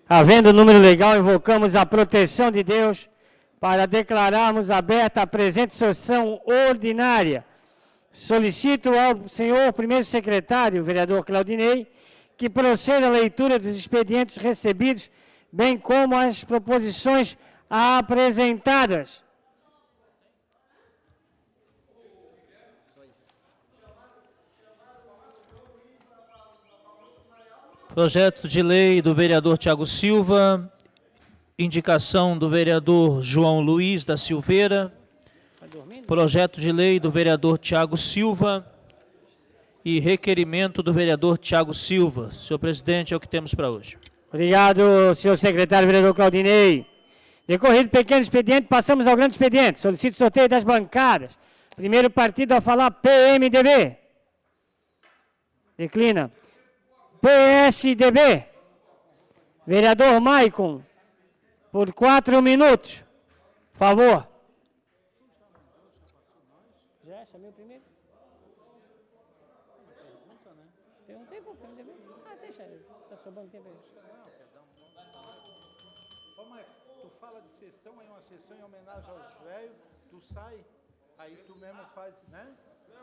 Havendo número legal, invocamos a proteção de Deus para declararmos aberta a presente sessão ordinária. Solicito ao senhor primeiro secretário, vereador Claudinei, que proceda à leitura dos expedientes recebidos, bem como as proposições apresentadas. Projeto de lei do vereador Tiago Silva, indicação do vereador João Luiz da Silveira, projeto de lei do vereador Tiago Silva e requerimento do vereador Tiago Silva. Senhor presidente, é o que temos para hoje. Obrigado, senhor secretário, vereador Claudinei. Decorrido pequeno expediente, passamos ao grande expediente. Solicito sorteio das bancadas. Primeiro partido a falar, PMDB. Declina. PSDB. Vereador Maicon, por 4 minutos. Por favor. Já chamei o primeiro? Perguntei para o PMDB. Deixa, está sobrando tempo aí. Tu fala de sessão, aí uma sessão em homenagem aos velhos, tu sai, aí tu mesmo faz, né?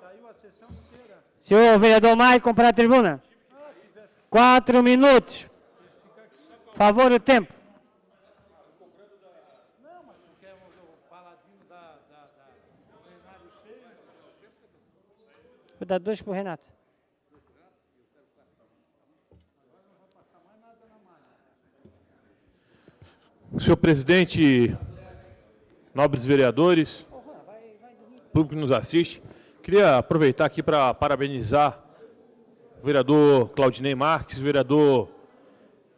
Saiu a sessão inteira. Senhor vereador Maicon, para a tribuna. 4 minutos. Por favor, o tempo. Não, mas tu quer o paladino do plenário cheio? Vou dar 2 para o Renato. Senhor presidente, nobres vereadores, público que nos assiste, queria aproveitar aqui para parabenizar o vereador Claudinei Marques, o vereador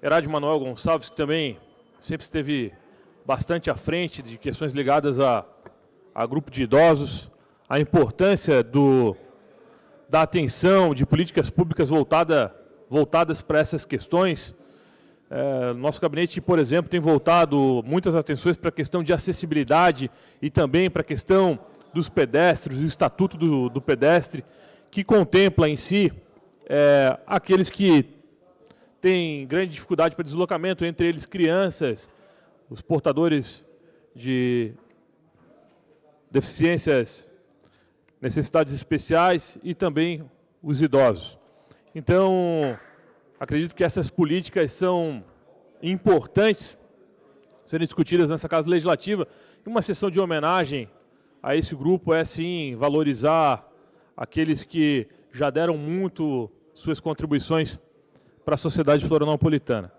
Herádio Manuel Gonçalves, que também sempre esteve bastante à frente de questões ligadas a grupo de idosos, a importância da atenção de políticas públicas voltadas para essas questões. Nosso gabinete, por exemplo, tem voltado muitas atenções para a questão de acessibilidade e também para a questão dos pedestres, o Estatuto do Pedestre, que contempla em si aqueles que têm grande dificuldade para deslocamento, entre eles crianças, os portadores de deficiências, necessidades especiais e também os idosos. Então, acredito que essas políticas são importantes serem discutidas nessa Casa Legislativa. E uma sessão de homenagem a esse grupo é, sim, valorizar aqueles que já deram muito suas contribuições para a sociedade florianopolitana.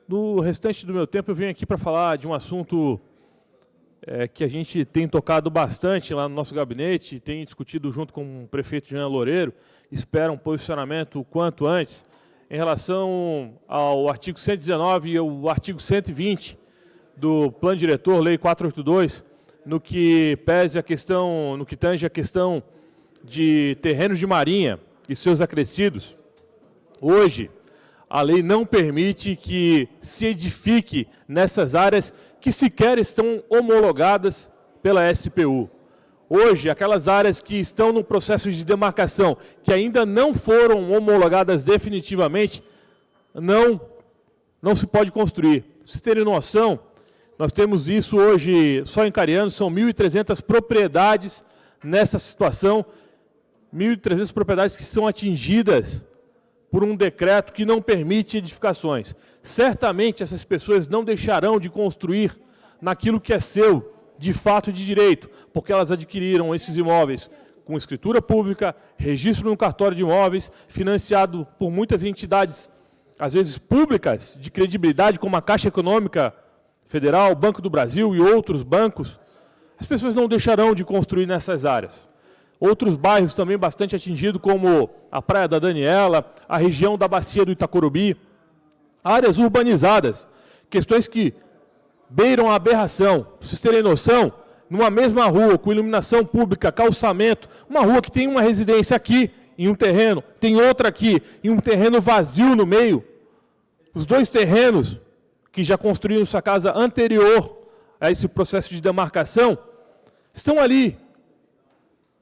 No restante do meu tempo, eu venho aqui para falar de um assunto que a gente tem tocado bastante lá no nosso gabinete, tem discutido junto com o prefeito Jean Loureiro, espera um posicionamento o quanto antes, em relação ao artigo 119 e ao artigo 120 do Plano Diretor, Lei 482, no que tange a questão de terrenos de marinha e seus acrescidos. Hoje, a lei não permite que se edifique nessas áreas que sequer estão homologadas pela SPU. Hoje, aquelas áreas que estão no processo de demarcação, que ainda não foram homologadas definitivamente, não se pode construir. Para vocês terem noção, nós temos isso hoje, só em Cariano, são 1.300 propriedades nessa situação, 1.300 propriedades que são atingidas por um decreto que não permite edificações. Certamente essas pessoas não deixarão de construir naquilo que é seu, de fato e de direito, porque elas adquiriram esses imóveis com escritura pública, registro no cartório de imóveis, financiado por muitas entidades, às vezes públicas, de credibilidade, como a Caixa Econômica Federal, Banco do Brasil e outros bancos. As pessoas não deixarão de construir nessas áreas. Outros bairros também bastante atingidos, como a Praia da Daniela, a região da Bacia do Itacorubi, áreas urbanizadas, questões que beiram a aberração. Para vocês terem noção, numa mesma rua, com iluminação pública, calçamento, uma rua que tem uma residência aqui, em um terreno, tem outra aqui, em um terreno vazio no meio. Os dois terrenos que já construíram sua casa anterior a esse processo de demarcação, estão ali,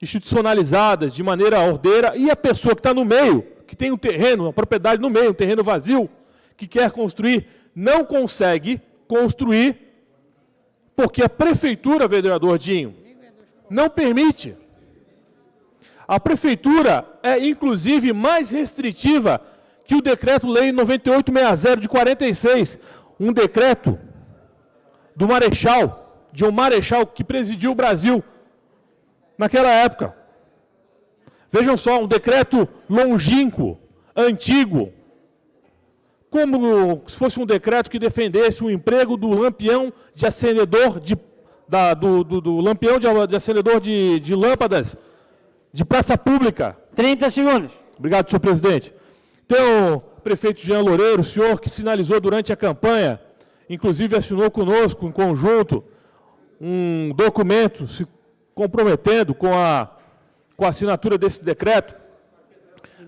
institucionalizadas de maneira ordeira, e a pessoa que está no meio, que tem um terreno, uma propriedade no meio, um terreno vazio, que quer construir, não consegue construir porque a prefeitura, vereador Dinho, não permite. A prefeitura é, inclusive, mais restritiva que o decreto-lei 9860 de 46, um decreto do Marechal, de um Marechal que presidiu o Brasil naquela época. Vejam só, um decreto longínquo, antigo, como se fosse um decreto que defendesse o emprego do lampião de acendedor do lampião de acendedor de lâmpadas de praça pública. 30 segundos. Obrigado, senhor presidente. Então, prefeito Jean Loureiro, o senhor que sinalizou durante a campanha, inclusive assinou conosco, em conjunto, um documento se comprometendo com a assinatura desse decreto.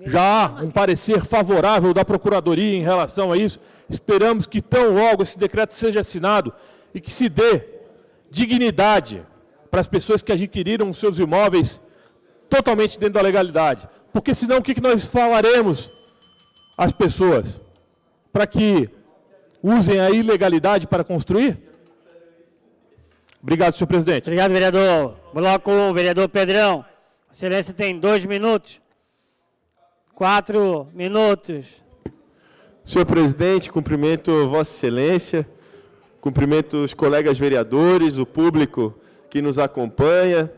Já há um parecer favorável da Procuradoria em relação a isso. Esperamos que tão logo esse decreto seja assinado e que se dê dignidade para as pessoas que adquiriram os seus imóveis totalmente dentro da legalidade. Porque senão o que nós falaremos às pessoas? Para que usem a ilegalidade para construir? Obrigado, senhor presidente. Obrigado, vereador. Bloco 1, vereador Pedrão. Excelência tem 2 minutos. 4 minutos. Senhor presidente, cumprimento Vossa Excelência, cumprimento os colegas vereadores, o público que nos acompanha,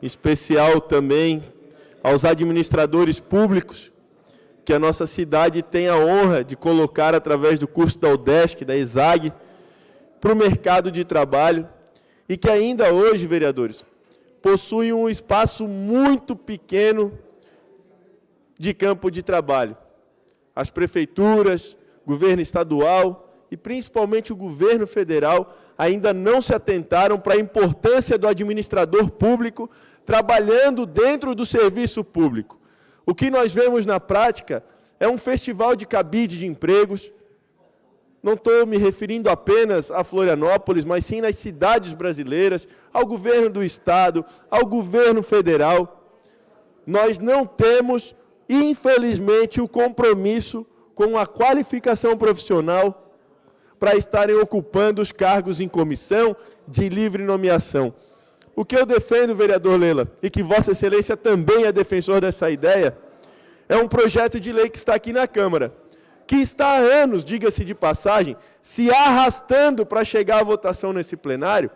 em especial também aos administradores públicos que a nossa cidade tem a honra de colocar através do curso da UDESC, da ESAG, para o mercado de trabalho e que ainda hoje, vereadores, possuem um espaço muito pequeno de campo de trabalho. As prefeituras, governo estadual e principalmente o governo federal ainda não se atentaram para a importância do administrador público trabalhando dentro do serviço público. O que nós vemos na prática é um festival de cabide de empregos. Não estou me referindo apenas a Florianópolis, mas sim nas cidades brasileiras, ao governo do estado, ao governo federal. Nós não temos, infelizmente, o compromisso com a qualificação profissional para estarem ocupando os cargos em comissão de livre nomeação. O que eu defendo, vereador Lela, e que Vossa Excelência também é defensor dessa ideia, é um projeto de lei que está aqui na Câmara, que está há anos, diga-se de passagem, se arrastando para chegar à votação nesse plenário,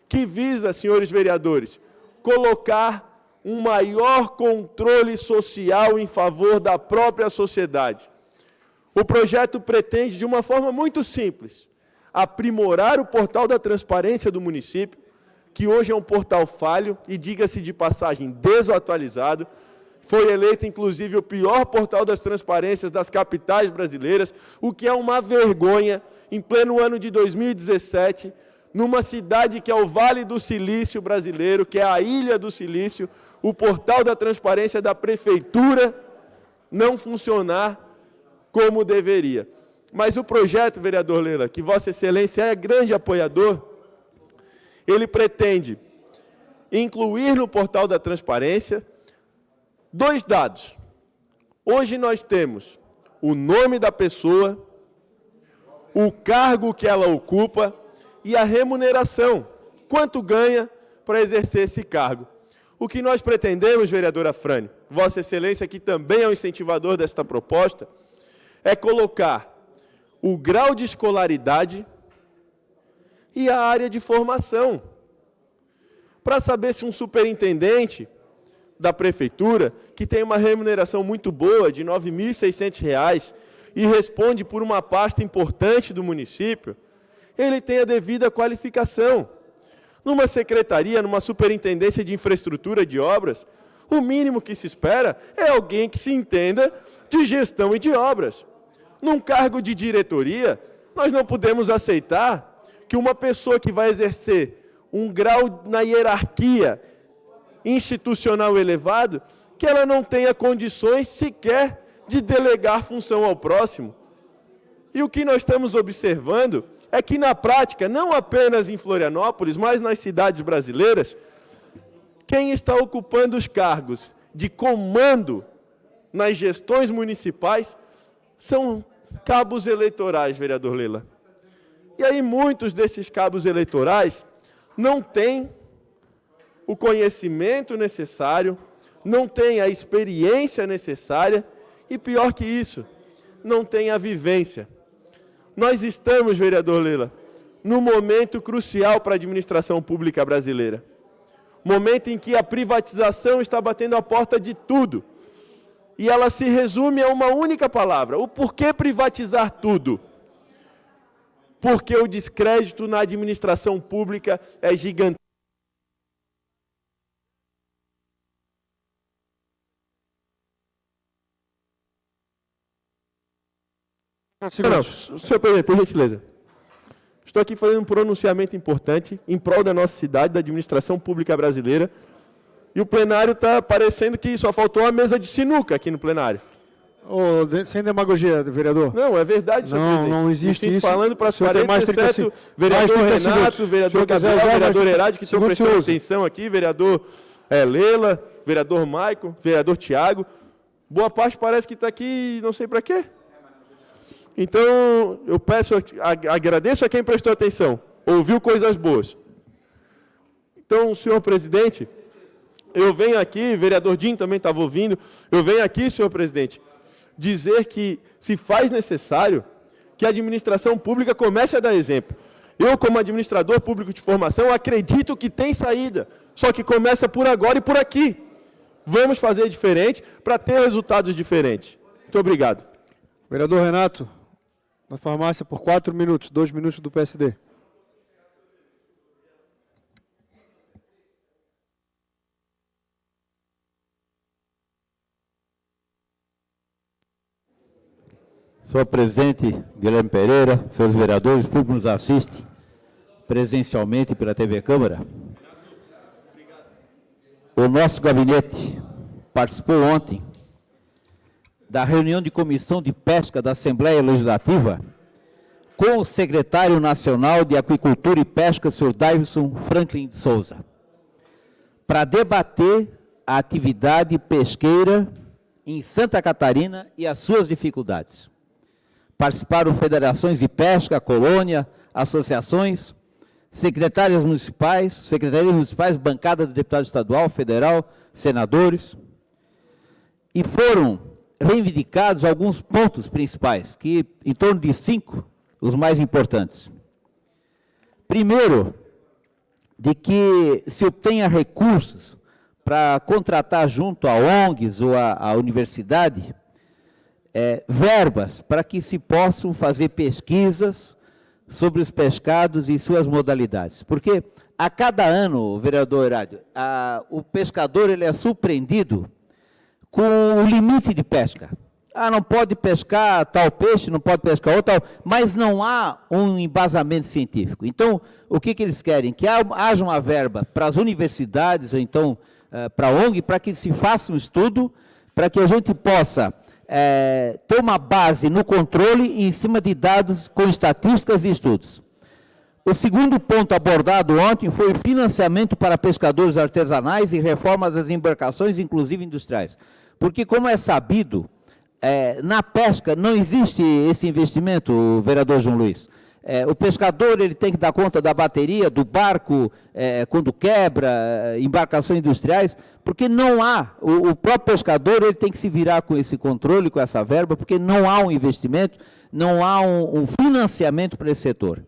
que visa, senhores vereadores, colocar um maior controle social em favor da própria sociedade. O projeto pretende, de uma forma muito simples, aprimorar o portal da transparência do município, que hoje é um portal falho e, diga-se de passagem, desatualizado. Foi eleito, inclusive, o pior portal das transparências das capitais brasileiras, o que é uma vergonha, em pleno ano de 2017, numa cidade que é o Vale do Silício brasileiro, que é a Ilha do Silício, o portal da transparência da prefeitura não funcionar como deveria. Mas o projeto, vereador Lela, que Vossa Excelência é grande apoiador, ele pretende incluir no portal da transparência 2 dados. Hoje nós temos o nome da pessoa, o cargo que ela ocupa e a remuneração, quanto ganha para exercer esse cargo. O que nós pretendemos, vereadora Frane, Vossa Excelência, que também é o incentivador desta proposta, é colocar o grau de escolaridade e a área de formação, para saber se um superintendente da prefeitura, que tem uma remuneração muito boa, de R$ 9.600, e responde por uma pasta importante do município, ele tem a devida qualificação. Numa secretaria, numa superintendência de infraestrutura de obras, o mínimo que se espera é alguém que se entenda de gestão e de obras. Num cargo de diretoria, nós não podemos aceitar que uma pessoa que vai exercer um grau na hierarquia institucional elevado, que ela não tenha condições sequer de delegar função ao próximo. E o que nós estamos observando é que, na prática, não apenas em Florianópolis, mas nas cidades brasileiras, quem está ocupando os cargos de comando nas gestões municipais são cabos eleitorais, vereador Lela. E aí muitos desses cabos eleitorais não têm o conhecimento necessário, não têm a experiência necessária e, pior que isso, não têm a vivência. Nós estamos, vereador Lela, num momento crucial para a administração pública brasileira. Momento em que a privatização está batendo a porta de tudo. E ela se resume a uma única palavra. O porquê privatizar tudo? Porque o descrédito na administração pública é gigantesco. Não, senhor presidente, por gentileza. Estou aqui fazendo um pronunciamento importante em prol da nossa cidade, da administração pública brasileira. E o plenário está parecendo que só faltou uma mesa de sinuca aqui no plenário. Sem demagogia, vereador. Não, é verdade, senhor presidente. Não existe isso. Falando para as tem mais paredes, exceto vereador Renato, vereador Gabriel, vereador Herade, que estão prestando atenção aqui, vereador Lela, vereador Maico, vereador Tiago. Boa parte parece que está aqui, não sei para quê. Então, eu peço, agradeço a quem prestou atenção, ouviu coisas boas. Então, senhor presidente, eu venho aqui, vereador Dinho também estava ouvindo, eu venho aqui, senhor presidente, dizer que se faz necessário que a administração pública comece a dar exemplo. Eu, como administrador público de formação, acredito que tem saída, só que começa por agora e por aqui. Vamos fazer diferente para ter resultados diferentes. Muito obrigado. Vereador Renato, na farmácia por 4 minutos, 2 minutos do PSD. Senhor presidente Guilherme Pereira, senhores vereadores, público que nos assiste presencialmente pela TV Câmara. O nosso gabinete participou ontem da reunião de Comissão de Pesca da Assembleia Legislativa com o secretário nacional de Aquicultura e Pesca, senhor Davidson Franklin de Souza, para debater a atividade pesqueira em Santa Catarina e as suas dificuldades. Participaram federações de pesca, colônia, associações, secretarias municipais, bancada de deputado estadual, federal, senadores, e foram reivindicados alguns pontos principais, que em torno de 5, os mais importantes. Primeiro, de que se obtenha recursos para contratar junto a ONGs ou a universidade, verbas para que se possam fazer pesquisas sobre os pescados e suas modalidades. Porque a cada ano, vereador Herádio, o pescador ele é surpreendido com o limite de pesca. Não pode pescar tal peixe, não pode pescar outro, tal, mas não há um embasamento científico. Então, o que eles querem? Que haja uma verba para as universidades, ou então para a ONG, para que se faça um estudo, para que a gente possa ter uma base no controle em cima de dados com estatísticas e estudos. O segundo ponto abordado ontem foi o financiamento para pescadores artesanais e reforma das embarcações, inclusive industriais. Porque, como é sabido, na pesca não existe esse investimento, vereador João Luiz. O pescador ele tem que dar conta da bateria, do barco, quando quebra, embarcações industriais, porque não há, o próprio pescador ele tem que se virar com esse controle, com essa verba, porque não há um investimento, não há um financiamento para esse setor.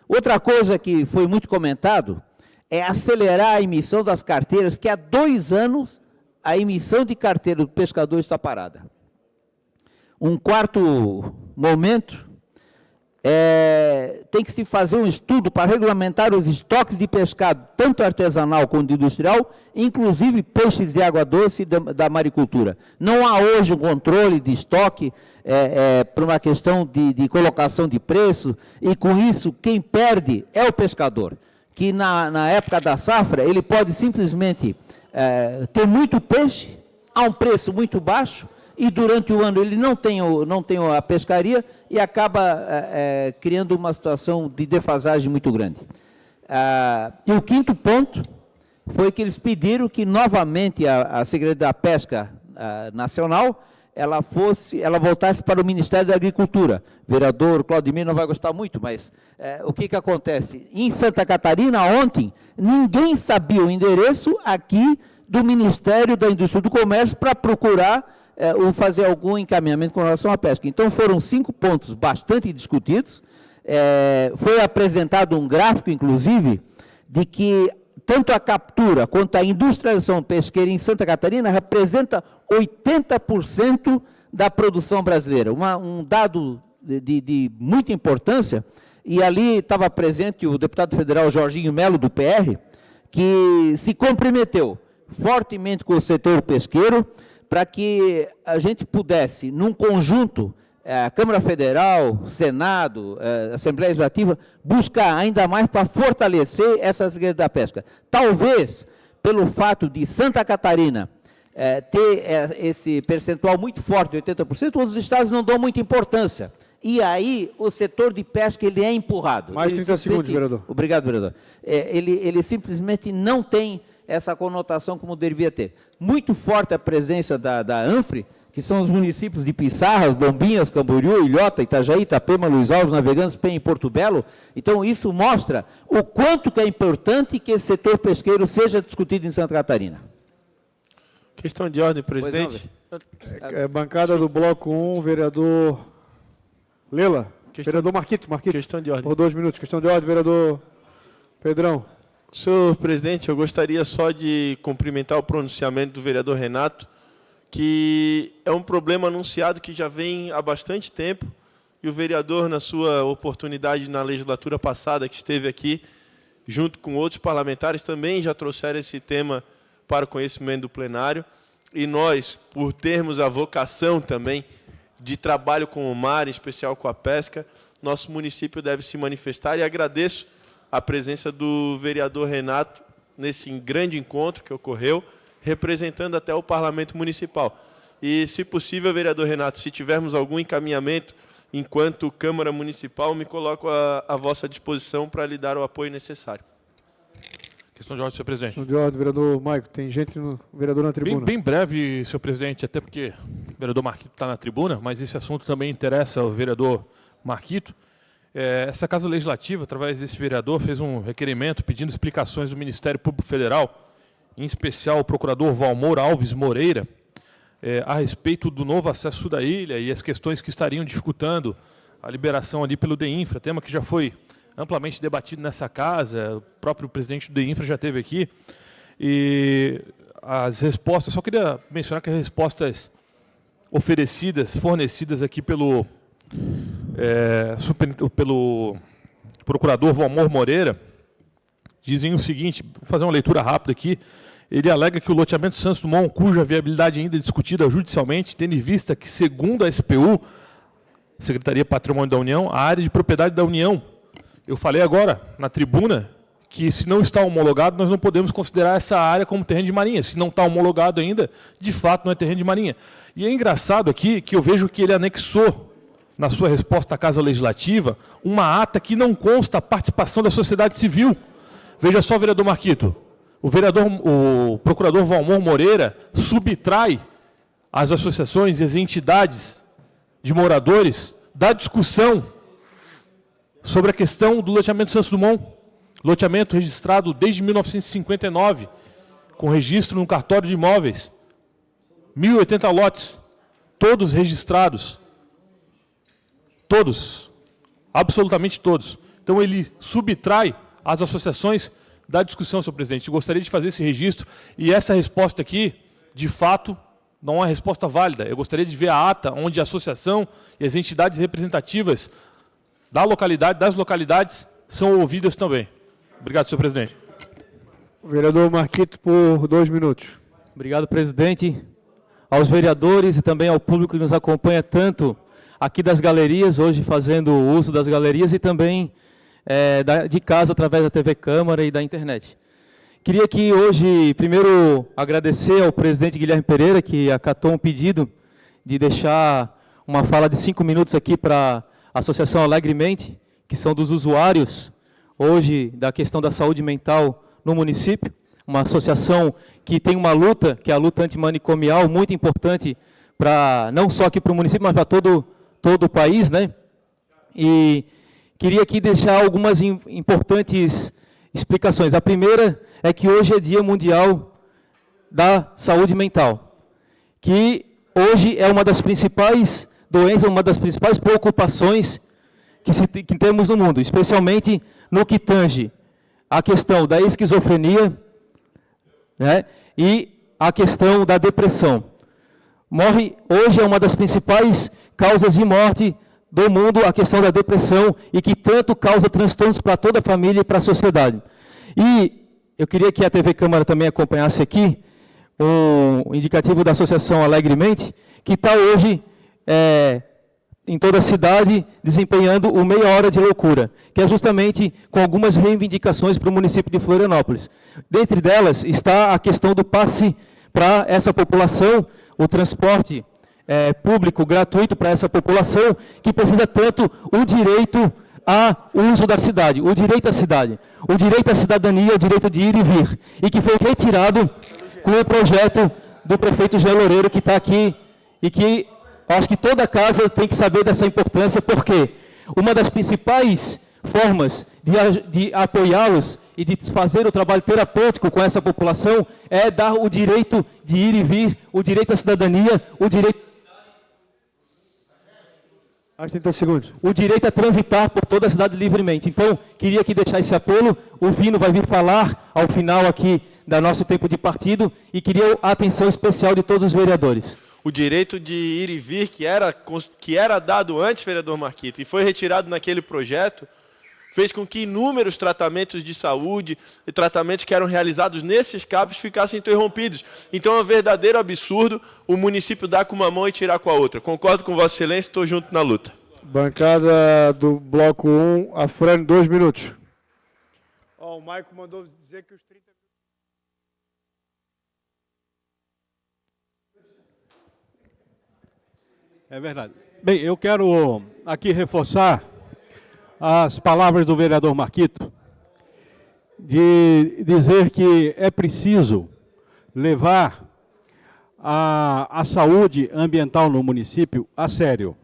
Outra coisa que foi muito comentado é acelerar a emissão das carteiras, que há 2 anos a emissão de carteira do pescador está parada. Um quarto momento, tem que se fazer um estudo para regulamentar os estoques de pescado, tanto artesanal quanto industrial, inclusive peixes de água doce da maricultura. Não há hoje um controle de estoque por uma questão de colocação de preço, e com isso quem perde é o pescador, que na época da safra ele pode simplesmente ter muito peixe a um preço muito baixo, e durante o ano ele não tem a pescaria e acaba criando uma situação de defasagem muito grande. E o quinto ponto foi que eles pediram que novamente a Secretaria da Pesca Nacional ela voltasse para o Ministério da Agricultura. O vereador Claudemir não vai gostar muito, mas o que acontece? Em Santa Catarina, ontem, ninguém sabia o endereço aqui do Ministério da Indústria e do Comércio para procurar ou fazer algum encaminhamento com relação à pesca. Então, foram 5 pontos bastante discutidos. Foi apresentado um gráfico, inclusive, de que tanto a captura quanto a industrialização pesqueira em Santa Catarina representa 80% da produção brasileira. Um dado de muita importância, e ali estava presente o deputado federal Jorginho Melo, do PR, que se comprometeu fortemente com o setor pesqueiro para que a gente pudesse, num conjunto, a Câmara Federal, Senado, Assembleia Legislativa, buscar ainda mais para fortalecer essa Secretaria da Pesca. Talvez, pelo fato de Santa Catarina ter esse percentual muito forte, de 80%, outros estados não dão muita importância. E aí, o setor de pesca ele é empurrado. Mais 30 segundos, vereador. Obrigado, vereador. Ele simplesmente não tem essa conotação como deveria ter. Muito forte a presença da ANFRE, que são os municípios de Pissarras, Bombinhas, Camboriú, Ilhota, Itajaí, Itapema, Luiz Alves, Navegantes, Penha e Porto Belo. Então, isso mostra o quanto que é importante que esse setor pesqueiro seja discutido em Santa Catarina. Questão de ordem, presidente. Bancada do Bloco 1, vereador Lela. Vereador Marquito. Questão de ordem. Por 2 minutos. Questão de ordem, vereador Pedrão. Senhor presidente, eu gostaria só de cumprimentar o pronunciamento do vereador Renato, que é um problema anunciado que já vem há bastante tempo, e o vereador, na sua oportunidade na legislatura passada, que esteve aqui, junto com outros parlamentares, também já trouxeram esse tema para o conhecimento do plenário, e nós, por termos a vocação também de trabalho com o mar, em especial com a pesca, nosso município deve se manifestar, e agradeço a presença do vereador Renato nesse grande encontro que ocorreu, representando até o Parlamento Municipal. E, se possível, vereador Renato, se tivermos algum encaminhamento enquanto Câmara Municipal, me coloco à vossa disposição para lhe dar o apoio necessário. Questão de ordem, senhor presidente. Questão de ordem, vereador Maico. Tem gente, vereador na tribuna. Bem breve, senhor presidente, até porque o vereador Marquito está na tribuna, mas esse assunto também interessa ao vereador Marquito. Essa Casa Legislativa, através desse vereador, fez um requerimento pedindo explicações do Ministério Público Federal, em especial o procurador Valmor Alves Moreira, a respeito do novo acesso da ilha e as questões que estariam dificultando a liberação ali pelo DEINFRA, tema que já foi amplamente debatido nessa casa, o próprio presidente do DEINFRA já esteve aqui, e as respostas, só queria mencionar que as respostas fornecidas aqui pelo procurador Valmor Moreira, dizem o seguinte, vou fazer uma leitura rápida aqui. Ele alega que o loteamento Santos Dumont, cuja viabilidade ainda é discutida judicialmente, tendo em vista que, segundo a SPU, Secretaria de Patrimônio da União, a área de propriedade da União. Eu falei agora, na tribuna, que se não está homologado, nós não podemos considerar essa área como terreno de marinha. Se não está homologado ainda, de fato não é terreno de marinha. E é engraçado aqui que eu vejo que ele anexou, na sua resposta à Casa Legislativa, uma ata que não consta a participação da sociedade civil. Veja só, vereador Marquito, o procurador Valmor Moreira subtrai as associações e as entidades de moradores da discussão sobre a questão do loteamento Santos Dumont, loteamento registrado desde 1959, com registro no cartório de imóveis, 1.080 lotes, todos registrados, todos, absolutamente todos. Então ele subtrai as associações da discussão, senhor presidente. Eu gostaria de fazer esse registro, e essa resposta aqui, de fato, não é uma resposta válida. Eu gostaria de ver a ata onde a associação e as entidades representativas das localidades são ouvidas também. Obrigado, senhor presidente. O vereador Marquito, por 2 minutos. Obrigado, presidente. Aos vereadores e também ao público que nos acompanha tanto aqui das galerias, hoje fazendo uso das galerias, e também de casa, através da TV Câmara e da internet. Queria aqui hoje, primeiro, agradecer ao presidente Guilherme Pereira, que acatou um pedido de deixar uma fala de 5 minutos aqui para a Associação Alegremente, que são dos usuários, hoje, da questão da saúde mental no município, uma associação que tem uma luta, que é a luta antimanicomial, muito importante não só aqui para o município, mas para todo o país, né? E queria aqui deixar algumas importantes explicações. A primeira é que hoje é Dia Mundial da Saúde Mental, que hoje é uma das principais doenças, uma das principais preocupações que temos no mundo, especialmente no que tange a questão da esquizofrenia, né, e a questão da depressão. Hoje é uma das principais causas de morte do mundo, a questão da depressão, e que tanto causa transtornos para toda a família e para a sociedade. E eu queria que a TV Câmara também acompanhasse aqui um indicativo da Associação Alegremente, que está hoje em toda a cidade desempenhando o Meia Hora de Loucura, que é justamente com algumas reivindicações para o município de Florianópolis. Dentre delas está a questão do passe para essa população, o transporte público gratuito para essa população, que precisa tanto o direito ao uso da cidade, o direito à cidade, o direito à cidadania, o direito de ir e vir, e que foi retirado com o projeto do prefeito Jean Loureiro, que está aqui, e que acho que toda casa tem que saber dessa importância, porque uma das principais formas de apoiá-los e de fazer o trabalho terapêutico com essa população é dar o direito de ir e vir, o direito à cidadania, o direito... Acho 30 segundos. O direito a transitar por toda a cidade livremente. Então, queria aqui deixar esse apelo. O Vino vai vir falar ao final aqui do nosso tempo de partido e queria a atenção especial de todos os vereadores. O direito de ir e vir, que era dado antes, vereador Marquito, e foi retirado naquele projeto, fez com que inúmeros tratamentos de saúde e tratamentos que eram realizados nesses CAPs ficassem interrompidos. Então é um verdadeiro absurdo o município dar com uma mão e tirar com a outra. Concordo com Vossa Excelência, estou junto na luta. Bancada do Bloco 1, a Fran, 2 minutos. O Maico mandou dizer que os 30 minutos... É verdade. Bem, eu quero aqui reforçar as palavras do vereador Marquito, de dizer que é preciso levar a saúde ambiental no município a sério.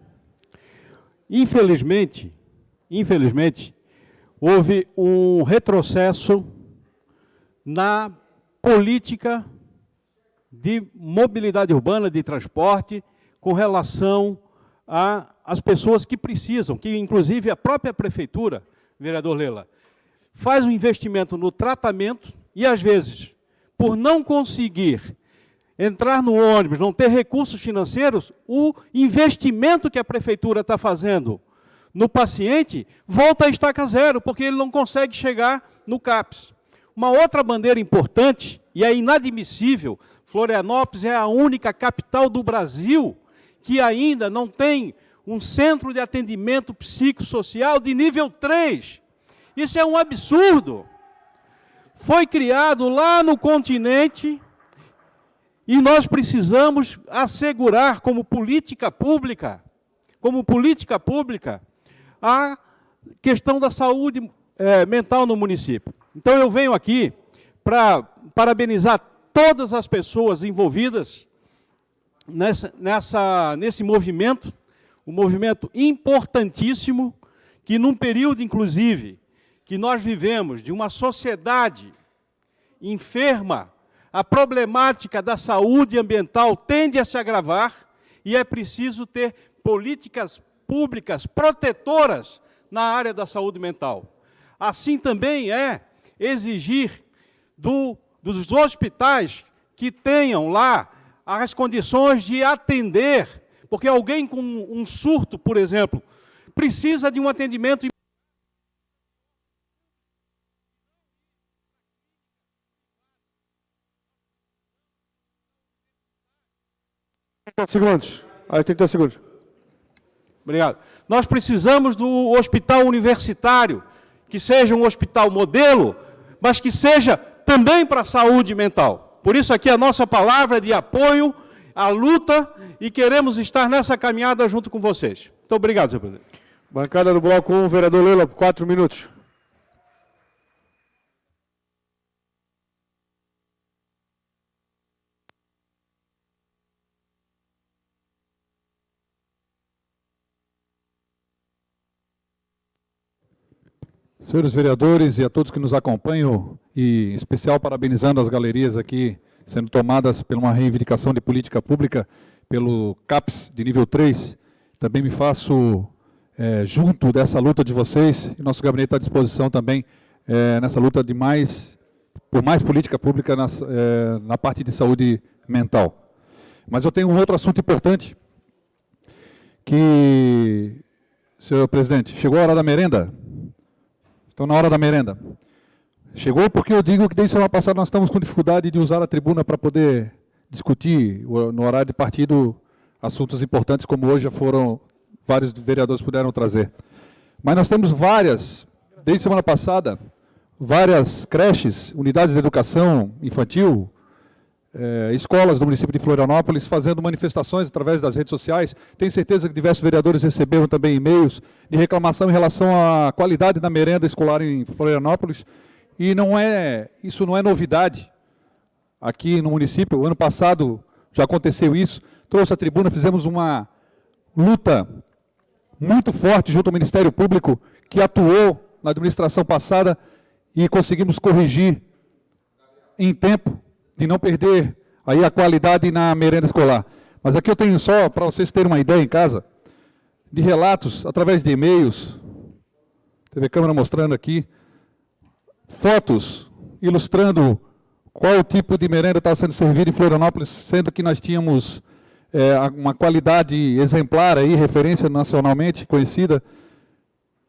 Infelizmente, houve um retrocesso na política de mobilidade urbana, de transporte, com relação às pessoas que precisam, que inclusive a própria prefeitura, vereador Lela, faz um investimento no tratamento e, às vezes, por não conseguir entrar no ônibus, não ter recursos financeiros, o investimento que a prefeitura está fazendo no paciente volta a estaca zero, porque ele não consegue chegar no CAPS. Uma outra bandeira importante, e é inadmissível, Florianópolis é a única capital do Brasil que ainda não tem um centro de atendimento psicossocial de nível 3. Isso é um absurdo. Foi criado lá no continente e nós precisamos assegurar como política pública, a questão da saúde mental no município. Então eu venho aqui para parabenizar todas as pessoas envolvidas nesse movimento, um movimento importantíssimo, que num período, inclusive, que nós vivemos de uma sociedade enferma, a problemática da saúde ambiental tende a se agravar e é preciso ter políticas públicas protetoras na área da saúde mental. Assim também é exigir dos hospitais que tenham lá as condições de atender, porque alguém com um surto, por exemplo, precisa de um atendimento. 30 segundos. 30 segundos. Obrigado. Nós precisamos do hospital universitário, que seja um hospital modelo, mas que seja também para a saúde mental. Por isso aqui a nossa palavra de apoio à luta e queremos estar nessa caminhada junto com vocês. Muito obrigado, senhor presidente. Bancada do Bloco 1, vereador Lela, por 4 minutos. Senhores vereadores e a todos que nos acompanham, e em especial parabenizando as galerias aqui sendo tomadas por uma reivindicação de política pública pelo CAPES de nível 3, também me faço junto dessa luta de vocês, e nosso gabinete está à disposição também nessa luta por mais política pública na parte de saúde mental. Mas eu tenho um outro assunto importante, que, senhor presidente, chegou a hora da merenda? Estão na hora da merenda. Chegou porque eu digo que desde semana passada nós estamos com dificuldade de usar a tribuna para poder discutir no horário de partido assuntos importantes, como hoje já foram, vários vereadores puderam trazer. Mas nós temos desde semana passada, várias creches, unidades de educação infantil, escolas do município de Florianópolis fazendo manifestações através das redes sociais. Tenho certeza que diversos vereadores receberam também e-mails de reclamação em relação à qualidade da merenda escolar em Florianópolis. E isso não é novidade aqui no município. O ano passado já aconteceu isso. Trouxe a tribuna, fizemos uma luta muito forte junto ao Ministério Público, que atuou na administração passada, e conseguimos corrigir em tempo, de não perder aí a qualidade na merenda escolar. Mas aqui eu tenho só, para vocês terem uma ideia em casa, de relatos, através de e-mails, TV Câmara mostrando aqui, fotos ilustrando qual o tipo de merenda está sendo servida em Florianópolis, sendo que nós tínhamos uma qualidade exemplar, aí, referência nacionalmente conhecida.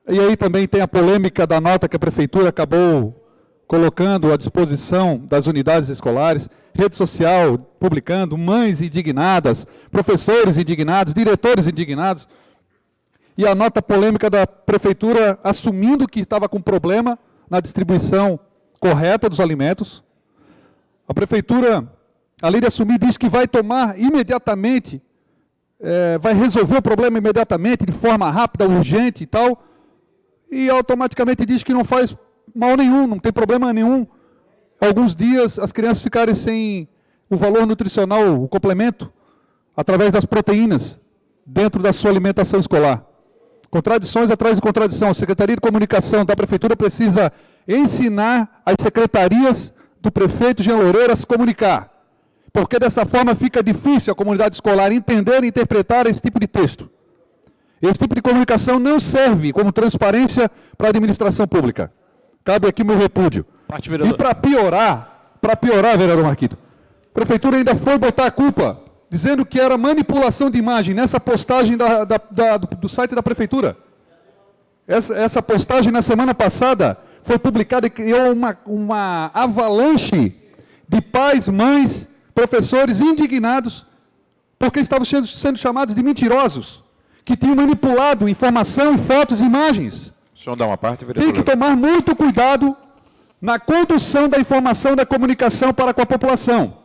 E aí também tem a polêmica da nota que a Prefeitura acabou colocando à disposição das unidades escolares, rede social publicando, mães indignadas, professores indignados, diretores indignados, e a nota polêmica da Prefeitura assumindo que estava com problema na distribuição correta dos alimentos. A Prefeitura, além de assumir, diz que vai tomar imediatamente, vai resolver o problema imediatamente, de forma rápida, urgente e tal, e automaticamente diz que não faz mal nenhum, não tem problema nenhum. Alguns dias as crianças ficarem sem o valor nutricional, o complemento, através das proteínas, dentro da sua alimentação escolar. Contradições atrás de contradição. A Secretaria de Comunicação da Prefeitura precisa ensinar as secretarias do prefeito Jean Loureiro a se comunicar, porque dessa forma fica difícil a comunidade escolar entender e interpretar esse tipo de texto. Esse tipo de comunicação não serve como transparência para a administração pública. Cabe aqui o meu repúdio. E para piorar, vereador Marquito, a Prefeitura ainda foi botar a culpa, dizendo que era manipulação de imagem nessa postagem do site da Prefeitura. Essa postagem, na semana passada, foi publicada e criou uma avalanche de pais, mães, professores indignados, porque estavam sendo chamados de mentirosos, que tinham manipulado informação, fotos e imagens. O senhor dá uma parte, vereador? Tem que tomar muito cuidado na condução da informação, da comunicação para com a população.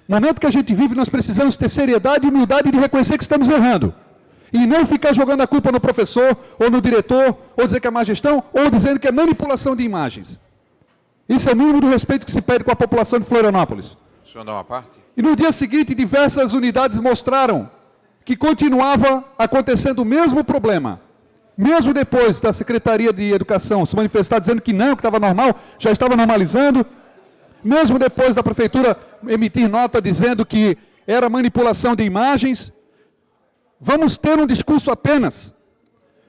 No momento que a gente vive, nós precisamos ter seriedade e humildade de reconhecer que estamos errando. E não ficar jogando a culpa no professor, ou no diretor, ou dizer que é má gestão, ou dizendo que é manipulação de imagens. Isso é o mínimo do respeito que se pede com a população de Florianópolis. O senhor dá uma parte? E no dia seguinte, diversas unidades mostraram que continuava acontecendo o mesmo problema. Mesmo depois da Secretaria de Educação se manifestar dizendo que não, que estava normal, já estava normalizando, mesmo depois da Prefeitura emitir nota dizendo que era manipulação de imagens, vamos ter um discurso apenas.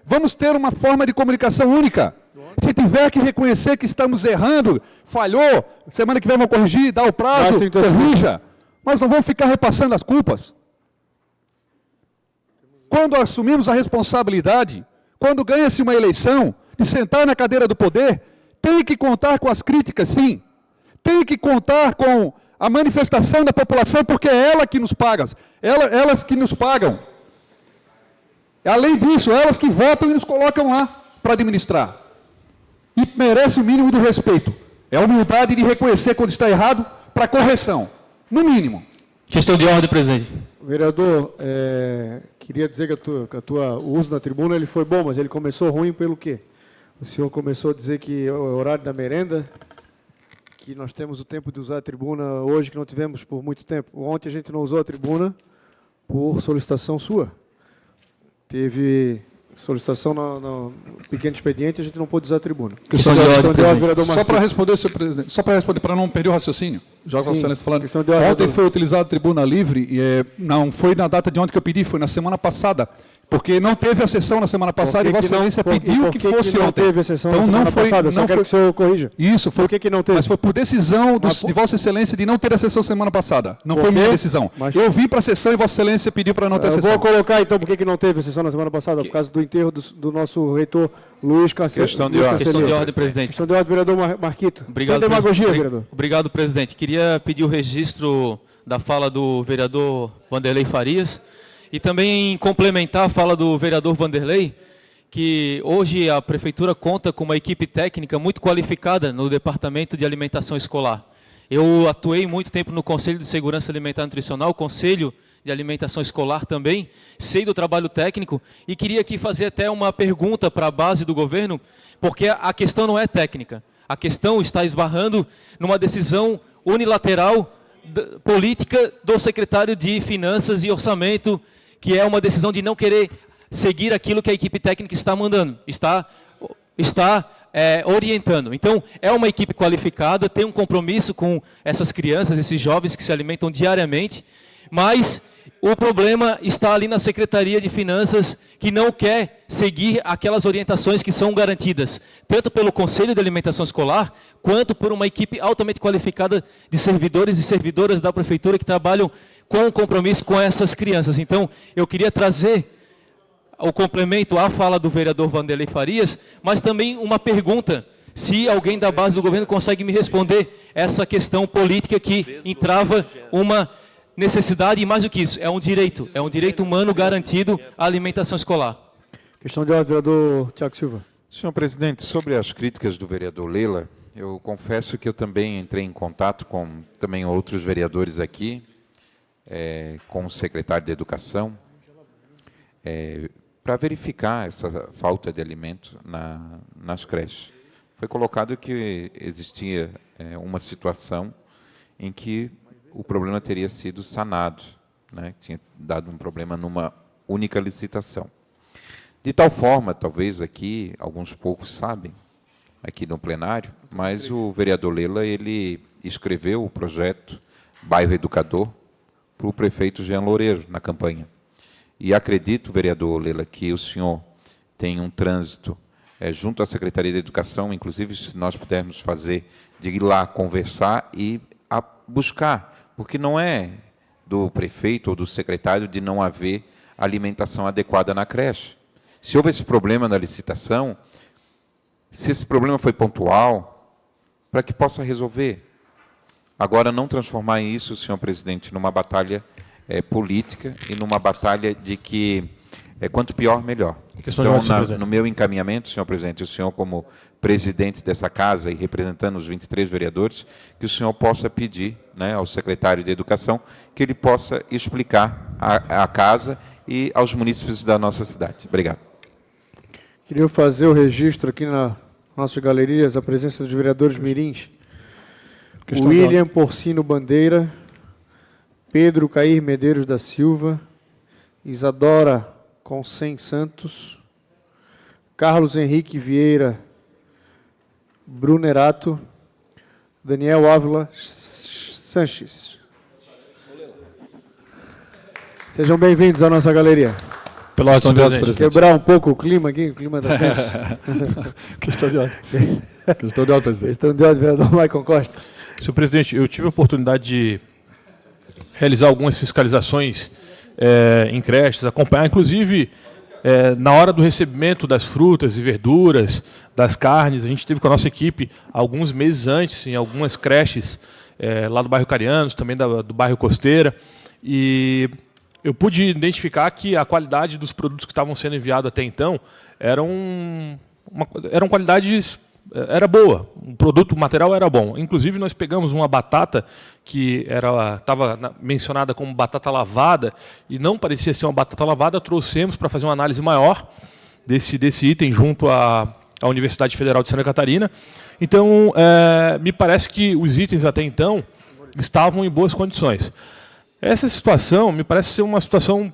Vamos ter uma forma de comunicação única. Se tiver que reconhecer que estamos errando, falhou, semana que vem vamos corrigir, dá o prazo, corrija. Mas não vamos ficar repassando as culpas. Quando assumimos a responsabilidade, quando ganha-se uma eleição, de sentar na cadeira do poder, tem que contar com as críticas, sim. Tem que contar com a manifestação da população, porque é ela que nos paga, elas que nos pagam. Além disso, elas que votam e nos colocam lá para administrar. E merece o mínimo do respeito. É a humildade de reconhecer quando está errado para correção, no mínimo. Questão de ordem, presidente. Vereador, queria dizer que o uso da tribuna ele foi bom, mas ele começou ruim pelo quê? O senhor começou a dizer que é o horário da merenda, que nós temos o tempo de usar a tribuna hoje, que não tivemos por muito tempo. Ontem a gente não usou a tribuna por solicitação sua. Teve solicitação no pequeno expediente, a gente não pôde usar a tribuna. Questão de ordem, presidente. vereador Só Marquito. para responder, senhor presidente, só para responder, para não perder o raciocínio, já que Sim, Vossa Excelência está falando. questão de ordem, Ontem vereador. foi utilizada a tribuna livre, e não foi na data de ontem que eu pedi, foi na semana passada. Porque não teve a sessão na semana passada e Vossa Excelência pediu que fosse não ontem. teve a sessão Então na semana não foi, passada? Eu só não quero foi. que o senhor corrija. Isso, foi. Por que não teve? Mas foi por decisão Mas de Vossa Excelência de não ter a sessão semana passada. Não Por foi quê? minha decisão. Mas- Eu vim para a sessão e Vossa Excelência pediu para não ter a Eu sessão. vou colocar então por que não teve a sessão na semana passada, por causa do enterro do nosso reitor Luiz Cancelo. Questão de ordem. Questão de ordem, presidente. Questão de ordem, vereador Marquito. Obrigado, Sem demagogia, presidente. vereador. Obrigado, presidente. Queria pedir o registro da fala do vereador Vanderlei Farias e também complementar a fala do vereador Vanderlei, que hoje a prefeitura conta com uma equipe técnica muito qualificada no departamento de alimentação escolar. Eu atuei muito tempo no Conselho de Segurança Alimentar e Nutricional, Conselho de Alimentação Escolar também, sei do trabalho técnico e queria aqui fazer até uma pergunta para a base do governo, porque a questão não é técnica, a questão está esbarrando numa decisão unilateral política do secretário de Finanças e Orçamento, que é uma decisão de não querer seguir aquilo que a equipe técnica está mandando, está orientando. Então, é uma equipe qualificada, tem um compromisso com essas crianças, esses jovens que se alimentam diariamente, mas o problema está ali na Secretaria de Finanças, que não quer seguir aquelas orientações que são garantidas, tanto pelo Conselho de Alimentação Escolar, quanto por uma equipe altamente qualificada de servidores e servidoras da Prefeitura que trabalham com compromisso com essas crianças. Então, eu queria trazer o complemento à fala do vereador Vanderlei Farias, mas também uma pergunta, se alguém da base do governo consegue me responder essa questão política que entrava uma necessidade, e mais do que isso, é um direito humano garantido à alimentação escolar. Questão de ordem, vereador Tiago Silva. Senhor presidente, sobre as críticas do vereador Lela, eu confesso que eu também entrei em contato com também outros vereadores aqui, com o secretário de Educação, para verificar essa falta de alimento nas creches. Foi colocado que existia uma situação em que o problema teria sido sanado, né? Tinha dado um problema numa única licitação. De tal forma, talvez aqui, alguns poucos sabem, aqui no plenário, mas o vereador Lela, ele escreveu o projeto Bairro Educador para o prefeito Jean Loureiro, na campanha. E acredito, vereador Lela, que o senhor tem um trânsito junto à Secretaria de Educação, inclusive se nós pudermos fazer, de ir lá conversar e buscar, porque não é do prefeito ou do secretário de não haver alimentação adequada na creche. Se houve esse problema na licitação, se esse problema foi pontual, para que possa resolver. Agora, não transformar isso, senhor presidente, numa batalha política e numa batalha de que quanto pior, melhor. Então, no meu encaminhamento, senhor presidente, o senhor como presidente dessa casa e representando os 23 vereadores, que o senhor possa pedir, né, ao secretário de Educação que ele possa explicar à casa e aos munícipes da nossa cidade. Obrigado. Queria fazer o registro aqui na nossas galerias, a presença dos vereadores mirins. William Porcino Bandeira, Pedro Cair Medeiros da Silva, Isadora Consem Santos, Carlos Henrique Vieira Brunerato, Daniel Ávila Sanches. Sejam bem-vindos à nossa galeria. Pela ordem, senhor presidente. Quebrar um pouco o clima aqui, o clima da festa. Questão de ordem. Questão de ordem, presidente. Questão de ordem, vereador Maicon Costa. Senhor presidente, eu tive a oportunidade de realizar algumas fiscalizações em creches, acompanhar, inclusive, na hora do recebimento das frutas e verduras, das carnes. A gente esteve com a nossa equipe alguns meses antes, em algumas creches lá do bairro Carianos, também do bairro Costeira, e eu pude identificar que a qualidade dos produtos que estavam sendo enviados até então eram qualidades... Era boa, o material era bom. Inclusive, nós pegamos uma batata que estava mencionada como batata lavada e não parecia ser uma batata lavada, trouxemos para fazer uma análise maior desse item junto à Universidade Federal de Santa Catarina. Então, me parece que os itens até então estavam em boas condições. Essa situação me parece ser uma situação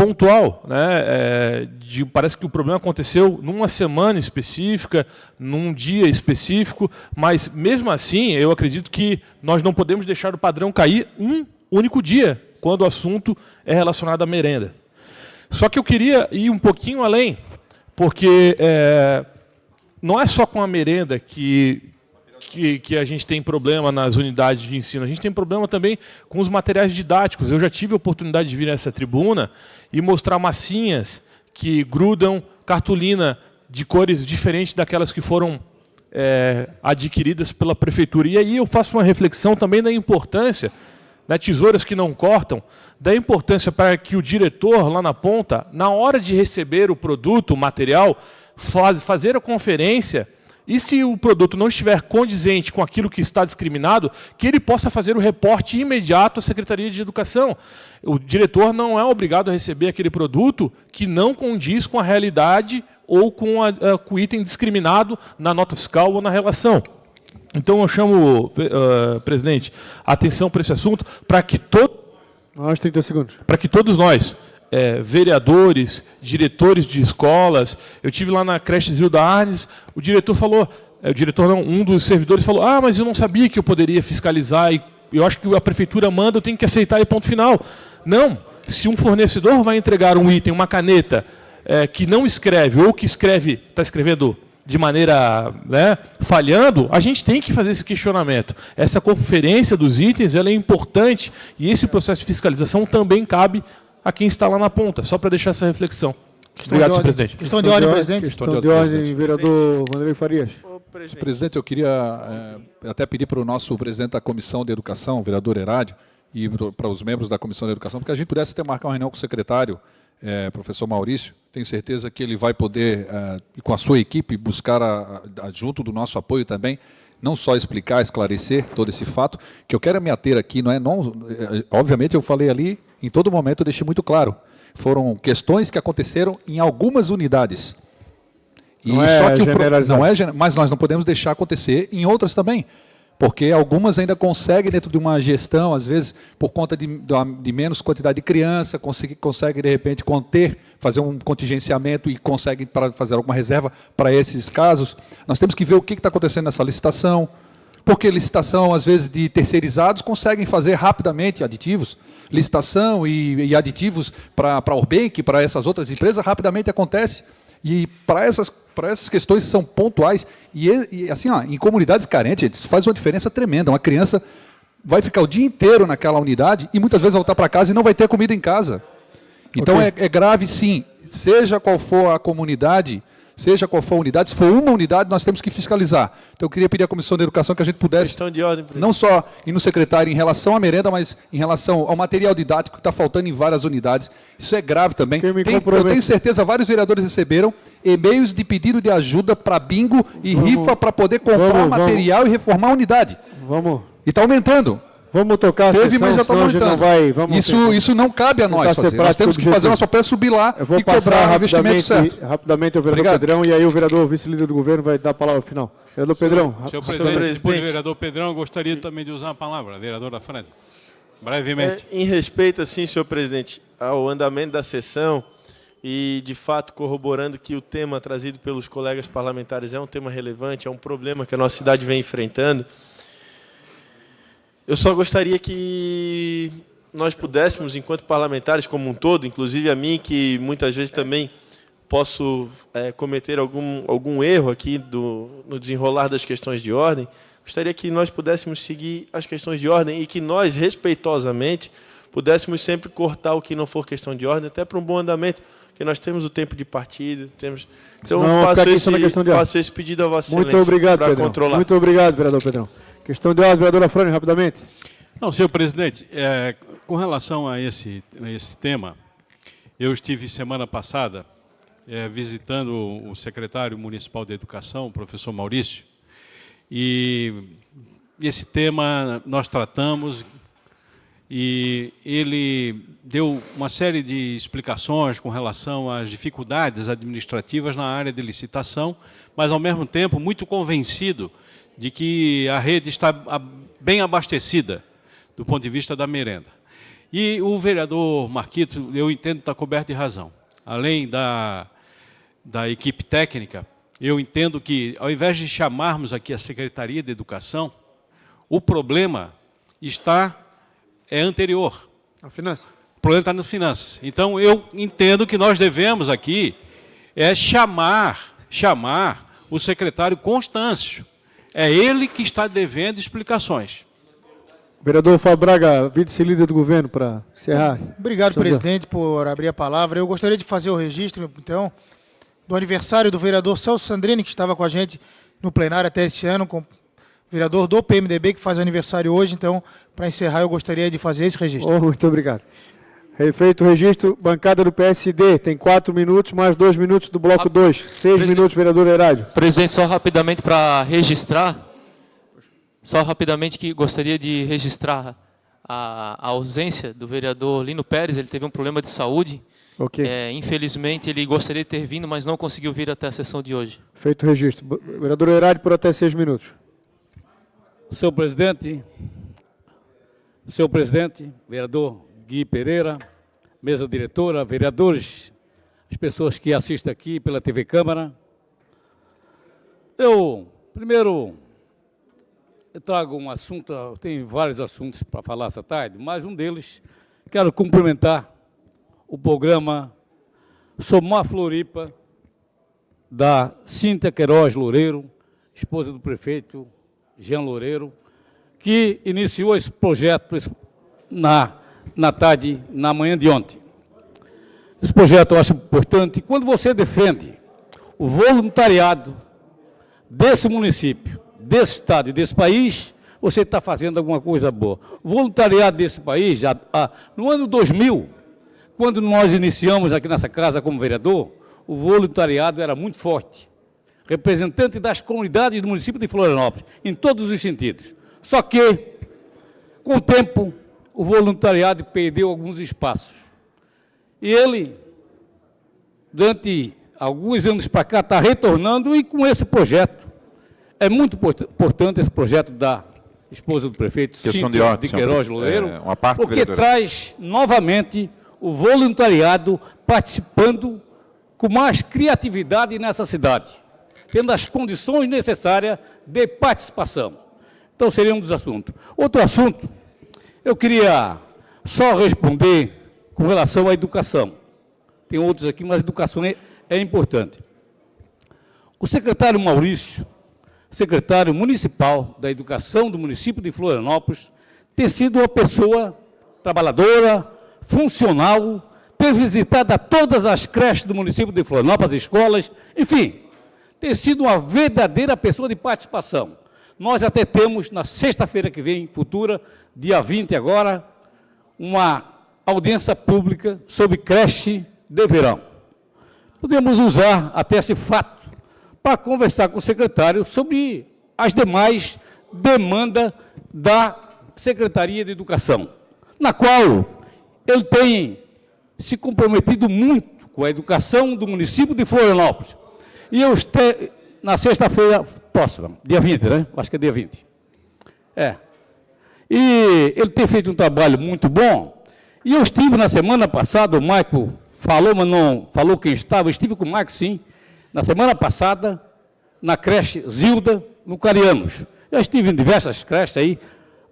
pontual, né? Parece que o problema aconteceu numa semana específica, num dia específico, mas mesmo assim eu acredito que nós não podemos deixar o padrão cair um único dia, quando o assunto é relacionado à merenda. Só que eu queria ir um pouquinho além, porque não é só com a merenda que a gente tem problema nas unidades de ensino, a gente tem problema também com os materiais didáticos. Eu já tive a oportunidade de vir nessa tribuna e mostrar massinhas que grudam cartolina de cores diferentes daquelas que foram adquiridas pela prefeitura. E aí eu faço uma reflexão também da importância, né, tesouras que não cortam, da importância para que o diretor lá na ponta, na hora de receber o produto, o material, fazer a conferência. E se o produto não estiver condizente com aquilo que está discriminado, que ele possa fazer o reporte imediato à Secretaria de Educação. O diretor não é obrigado a receber aquele produto que não condiz com a realidade ou com o item discriminado na nota fiscal ou na relação. Então eu chamo, presidente, a atenção para esse assunto, para que, 30 segundos. Para que todos nós, vereadores, diretores de escolas, eu tive lá na creche Zilda Arnes, o diretor falou, um dos servidores falou, mas eu não sabia que eu poderia fiscalizar, e eu acho que a prefeitura manda, eu tenho que aceitar e ponto final. Não, se um fornecedor vai entregar um item, uma caneta, que não escreve, ou que está escrevendo de maneira, né, falhando, a gente tem que fazer esse questionamento. Essa conferência dos itens ela é importante, e esse processo de fiscalização também cabe a quem está lá na ponta, só para deixar essa reflexão. Obrigado, senhor presidente. Questão de ordem, presidente. Questão de ordem, vereador Vanderlei Farias. Presidente, eu queria até pedir para o nosso presidente da Comissão de Educação, o vereador Herádio, e para os membros da Comissão de Educação, porque a gente pudesse marcar uma reunião com o secretário, professor Maurício. Tenho certeza que ele vai poder, com a sua equipe, buscar, junto do nosso apoio também, não só explicar, esclarecer todo esse fato, que eu quero me ater aqui, obviamente eu falei ali, em todo momento eu deixei muito claro, foram questões que aconteceram em algumas unidades. Mas nós não podemos deixar acontecer em outras também, porque algumas ainda conseguem, dentro de uma gestão, às vezes, por conta de menos quantidade de criança, conseguem, de repente, fazer um contingenciamento e conseguem fazer alguma reserva para esses casos. Nós temos que ver o que está acontecendo nessa licitação, porque licitação, às vezes, de terceirizados, conseguem fazer rapidamente aditivos. Licitação e aditivos para a Urbank, para essas outras empresas, rapidamente acontece. E para essas questões são pontuais. E assim, em comunidades carentes, isso faz uma diferença tremenda. Uma criança vai ficar o dia inteiro naquela unidade e muitas vezes voltar para casa e não vai ter comida em casa. Então é grave, sim. Seja qual for a comunidade, seja qual for a unidade, se for uma unidade, nós temos que fiscalizar. Então eu queria pedir à Comissão de Educação que a gente pudesse, de ordem, não só ir no secretário em relação à merenda, mas em relação ao material didático que está faltando em várias unidades. Isso é grave também. Eu tenho certeza, vários vereadores receberam e-mails de pedido de ajuda para bingo e rifa para poder comprar material e reformar a unidade. E está aumentando. Vamos tocar a sessão, mas já está aumentando. Isso não cabe a nós fazer. Nós temos que fazer nosso papel, subir lá e cobrar o investimento certo. Rapidamente o vereador Pedrão, e aí o vereador vice-líder do governo vai dar a palavra final. Vereador Pedrão. Senhor presidente, depois do vereador Pedrão, eu gostaria também de usar a palavra, vereador da frente. Brevemente. Em respeito, assim, senhor presidente, ao andamento da sessão e, de fato, corroborando que o tema trazido pelos colegas parlamentares é um tema relevante, é um problema que a nossa cidade vem enfrentando, eu só gostaria que nós pudéssemos, enquanto parlamentares como um todo, inclusive a mim, que muitas vezes também posso cometer algum erro aqui no desenrolar das questões de ordem, gostaria que nós pudéssemos seguir as questões de ordem e que nós, respeitosamente, pudéssemos sempre cortar o que não for questão de ordem, até para um bom andamento, porque nós temos o tempo de partido, temos... Então, faço esse pedido a Vossa Excelência. Muito obrigado, para Pedrão. Controlar. Muito obrigado, vereador Pedrão. Questão de ordem, vereadora Frane, rapidamente. Não, senhor presidente, com relação a esse tema, eu estive semana passada visitando o secretário municipal de Educação, o professor Maurício, e esse tema nós tratamos e ele deu uma série de explicações com relação às dificuldades administrativas na área de licitação, mas, ao mesmo tempo, muito convencido de que a rede está bem abastecida do ponto de vista da merenda. E o vereador Marquito, eu entendo, está coberto de razão. Além da equipe técnica, eu entendo que, ao invés de chamarmos aqui a Secretaria de Educação, o problema é anterior. A finança. O problema está nas finanças. Então, eu entendo que nós devemos aqui chamar o secretário Constâncio. É ele que está devendo explicações. Vereador Fábio Braga, vice-líder do governo, para encerrar. Obrigado, presidente, por abrir a palavra. Eu gostaria de fazer o registro, então, do aniversário do vereador Celso Sandrini, que estava com a gente no plenário até este ano, com o vereador do PMDB, que faz aniversário hoje. Então, para encerrar, eu gostaria de fazer esse registro. Muito obrigado. Feito o registro, bancada do PSD, tem 4 minutos, mais 2 minutos do bloco 2. 6 minutos, vereador Herádio. Presidente, só rapidamente para registrar, que gostaria de registrar a ausência do vereador Lino Pérez. Ele teve um problema de saúde. Ok. Infelizmente, ele gostaria de ter vindo, mas não conseguiu vir até a sessão de hoje. Feito o registro. Vereador Herádio, por até 6 minutos. Senhor presidente, vereador Gui Pereira, mesa diretora, vereadores, as pessoas que assistem aqui pela TV Câmara. Primeiro, eu trago um assunto, tem vários assuntos para falar essa tarde, mas um deles, quero cumprimentar o programa Somar Floripa, da Cíntia Queiroz Loureiro, esposa do prefeito Jean Loureiro, que iniciou esse projeto na manhã de ontem. Esse projeto eu acho importante. Quando você defende o voluntariado desse município, desse estado e desse país, você está fazendo alguma coisa boa. O voluntariado desse país, no ano 2000, quando nós iniciamos aqui nessa casa como vereador, o voluntariado era muito forte. Representante das comunidades do município de Florianópolis, em todos os sentidos. Só que, com o tempo, o voluntariado perdeu alguns espaços. E ele, durante alguns anos para cá, está retornando, e com esse projeto, é muito importante esse projeto da esposa do prefeito, Cíntia de Queiroz Loureiro, porque traz novamente o voluntariado participando com mais criatividade nessa cidade, tendo as condições necessárias de participação. Então, seria um dos assuntos. Outro assunto, eu queria só responder com relação à educação. Tem outros aqui, mas a educação é importante. O secretário Maurício, secretário municipal da Educação do município de Florianópolis, tem sido uma pessoa trabalhadora, funcional, tem visitado todas as creches do município de Florianópolis, as escolas, enfim, tem sido uma verdadeira pessoa de participação. Nós até temos, na sexta-feira que vem, futura, dia 20 agora, uma audiência pública sobre creche de verão. Podemos usar até esse fato para conversar com o secretário sobre as demais demandas da Secretaria de Educação, na qual ele tem se comprometido muito com a educação do município de Florianópolis. E eu na sexta-feira próxima, dia 20, né? Acho que é dia 20. E ele tem feito um trabalho muito bom. E eu estive na semana passada, o Maico falou, mas não falou quem estava, eu estive com o Maico, sim, na semana passada, na creche Zilda, no Carianos. Já estive em diversas creches aí,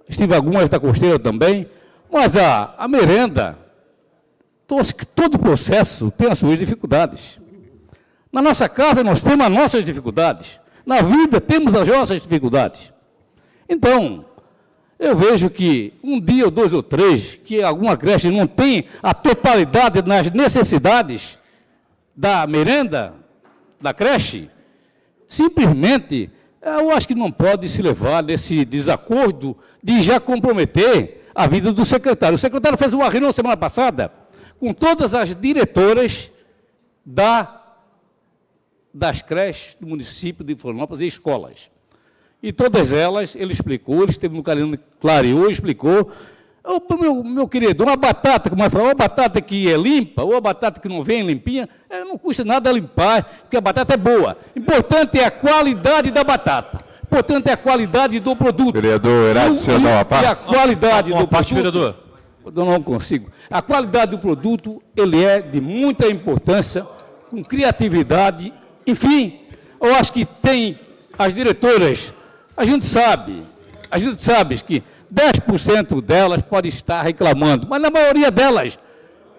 estive em algumas da Costeira também, mas a merenda, todo o processo tem as suas dificuldades. Na nossa casa nós temos as nossas dificuldades, na vida temos as nossas dificuldades. Então, eu vejo que um dia, ou dois ou três, que alguma creche não tem a totalidade das necessidades da merenda, da creche, simplesmente, eu acho que não pode se levar desse desacordo de já comprometer a vida do secretário. O secretário fez uma reunião semana passada com todas as diretoras das creches do município de Florianópolis e escolas. E todas elas, ele explicou, ele esteve no clareou, explicou. Meu querido, uma batata, como é falar, uma batata que é limpa, ou uma batata que não vem limpinha, não custa nada limpar, porque a batata é boa. Importante é a qualidade da batata. Importante é a qualidade do produto. Vereador Herádio, senhor, não, a parte. E a qualidade do produto. Vereador. Eu não consigo. A qualidade do produto, ele é de muita importância, com criatividade, enfim, eu acho que tem as diretoras, a gente sabe que 10% delas podem estar reclamando, mas na maioria delas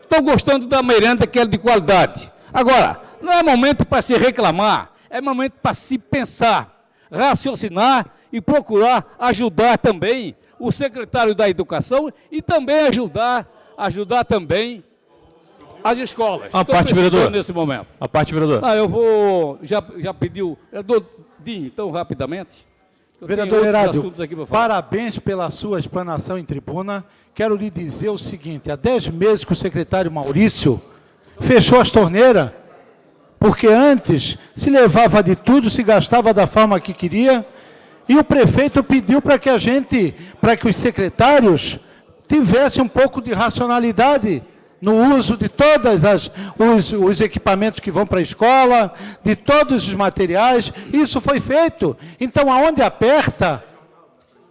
estão gostando da merenda que é de qualidade. Agora, não é momento para se reclamar, é momento para se pensar, raciocinar e procurar ajudar também o secretário da Educação e também ajudar também as escolas. A parte, vereador. Nesse momento. A parte, vereador. Eu vou, já pediu, vereador Dinho, então rapidamente. Vereador Herádio, parabéns pela sua explanação em tribuna. Quero lhe dizer o seguinte, há 10 meses que o secretário Maurício fechou as torneiras, porque antes se levava de tudo, se gastava da forma que queria, e o prefeito pediu para que os secretários tivessem um pouco de racionalidade no uso de todos os equipamentos que vão para a escola, de todos os materiais. Isso foi feito. Então, aonde aperta,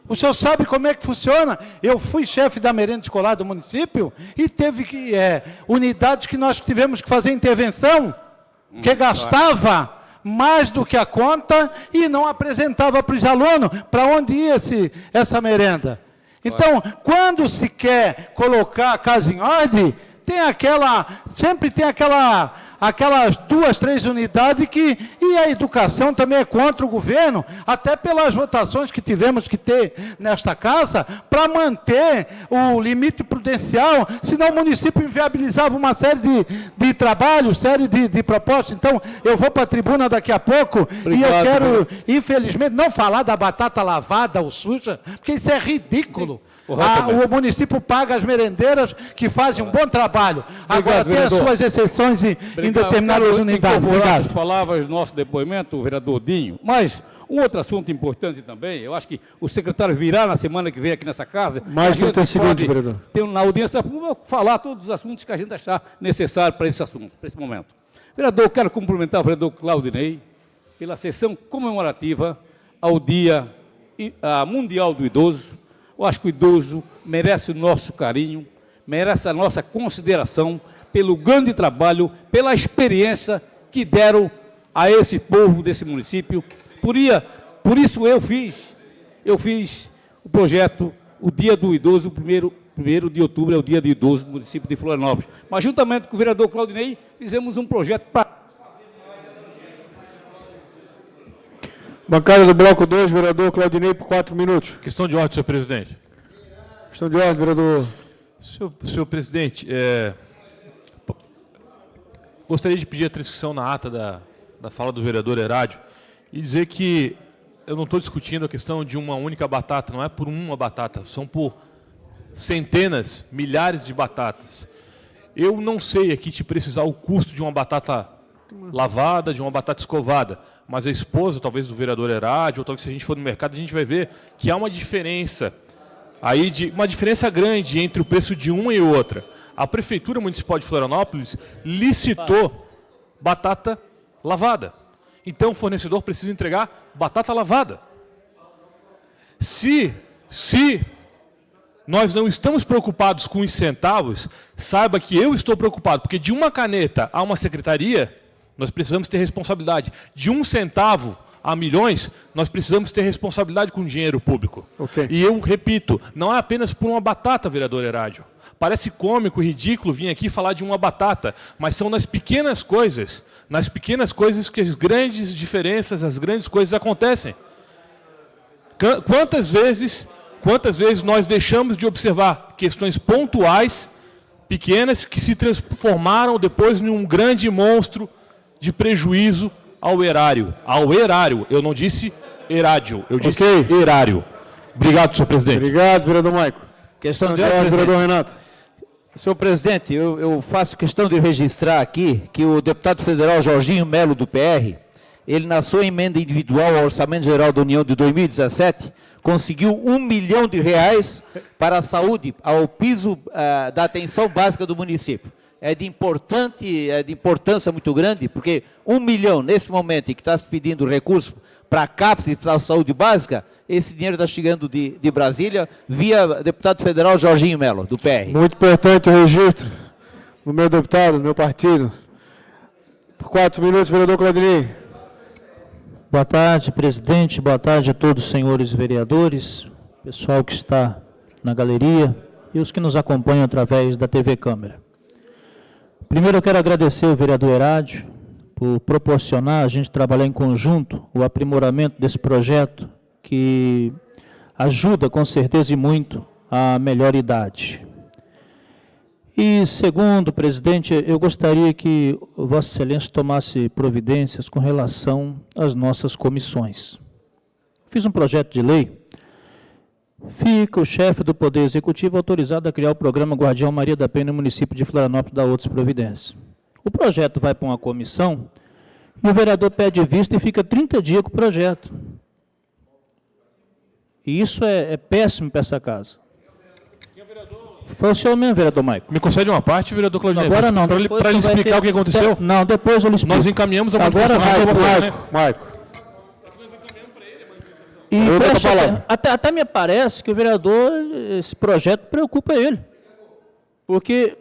o senhor sabe como é que funciona? Eu fui chefe da merenda escolar do município e teve unidades que nós tivemos que fazer intervenção, que gastava mais do que a conta e não apresentava para os alunos para onde ia essa merenda. Quando se quer colocar a casa em ordem, sempre tem aquelas 2, 3 unidades e a educação também é contra o governo, até pelas votações que tivemos que ter nesta casa, para manter o limite prudencial, senão o município inviabilizava uma série de trabalhos, série de propostas. Então, eu vou para a tribuna daqui a pouco. Obrigado, e eu quero, infelizmente, não falar da batata lavada ou suja, porque isso é ridículo. O município paga as merendeiras que fazem um bom trabalho. Agora tem as suas exceções em determinadas unidades. Obrigado. As palavras do nosso depoimento, o vereador Dinho. Mas um outro assunto importante também, eu acho que o secretário virá na semana que vem aqui nessa casa. Mais 30 segundos, vereador. Tem na audiência pública falar todos os assuntos que a gente achar necessário para esse assunto, para esse momento. Vereador, eu quero cumprimentar o vereador Claudinei pela sessão comemorativa ao Dia Mundial do Idoso. Eu acho que o idoso merece o nosso carinho, merece a nossa consideração pelo grande trabalho, pela experiência que deram a esse povo desse município. Por isso eu fiz o projeto, o Dia do Idoso, o 1º de outubro é o Dia do Idoso do município de Florianópolis. Mas juntamente com o vereador Claudinei, fizemos um projeto para... Bancada do Bloco 2, vereador Claudinei, por 4 minutos. Questão de ordem, senhor presidente. Questão de ordem, vereador. Senhor presidente, gostaria de pedir a transcrição na ata da fala do vereador Herádio e dizer que eu não estou discutindo a questão de uma única batata, não é por uma batata, são por centenas, milhares de batatas. Eu não sei aqui te precisar o custo de uma batata lavada, de uma batata escovada, mas a esposa, talvez do vereador Herádio, ou talvez se a gente for no mercado, a gente vai ver que há uma diferença, uma diferença grande entre o preço de uma e outra. A Prefeitura Municipal de Florianópolis licitou batata lavada. Então o fornecedor precisa entregar batata lavada. Se nós não estamos preocupados com os centavos, saiba que eu estou preocupado, porque de uma caneta a uma secretaria, nós precisamos ter responsabilidade. De 1 centavo a milhões, nós precisamos ter responsabilidade com o dinheiro público. Okay. E eu repito, não é apenas por uma batata, vereador Herádio. Parece cômico, ridículo vir aqui falar de uma batata, mas são nas pequenas coisas que as grandes diferenças, as grandes coisas acontecem. Quantas vezes nós deixamos de observar questões pontuais, pequenas, que se transformaram depois em um grande monstro de prejuízo ao erário. Eu não disse erádio, eu disse erário. Obrigado, senhor presidente. Obrigado, vereador Maico. Questão de ordem, vereador Renato. Senhor presidente, eu faço questão de registrar aqui que o deputado federal Jorginho Melo, do PR, ele, na sua emenda individual ao Orçamento Geral da União de 2017, conseguiu R$1 milhão para a saúde, ao piso da atenção básica do município. é de importância muito grande, porque 1 milhão, nesse momento em que está se pedindo recurso para a CAPES e para a saúde básica, esse dinheiro está chegando de Brasília via deputado federal Jorginho Melo, do PR. Muito importante o registro do meu deputado, do meu partido. Por 4 minutos, vereador Claudinei. Boa tarde, presidente. Boa tarde a todos os senhores vereadores, pessoal que está na galeria e os que nos acompanham através da TV Câmara. Primeiro eu quero agradecer ao vereador Herádio por proporcionar a gente trabalhar em conjunto o aprimoramento desse projeto que ajuda com certeza e muito a melhor idade. E segundo, presidente, eu gostaria que Vossa Excelência tomasse providências com relação às nossas comissões. Fiz um projeto de lei, fica o chefe do Poder Executivo autorizado a criar o programa Guardião Maria da Penha no município de Florianópolis da outras providências. O projeto vai para uma comissão e o vereador pede vista e fica 30 dias com o projeto. E isso é péssimo para essa casa. Foi o senhor mesmo, vereador Maico. Me concede uma parte, vereador Claudinei? Agora não. Para ele explicar o que aconteceu? Não, depois eu lhe explico. Nós encaminhamos a Agora, manifestação. Maico. E até me parece que o vereador, esse projeto preocupa ele. Porque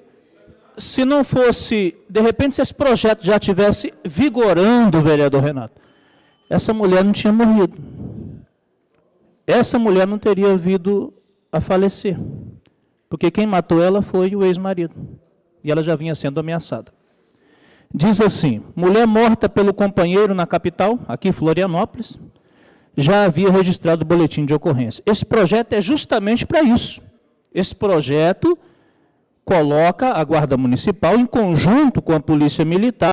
se não fosse, de repente, se esse projeto já estivesse vigorando, vereador Renato, essa mulher não tinha morrido. Essa mulher não teria vindo a falecer. Porque quem matou ela foi o ex-marido. E ela já vinha sendo ameaçada. Diz assim: mulher morta pelo companheiro na capital, aqui em Florianópolis, já havia registrado o boletim de ocorrência. Esse projeto é justamente para isso. Esse projeto coloca a Guarda Municipal em conjunto com a Polícia Militar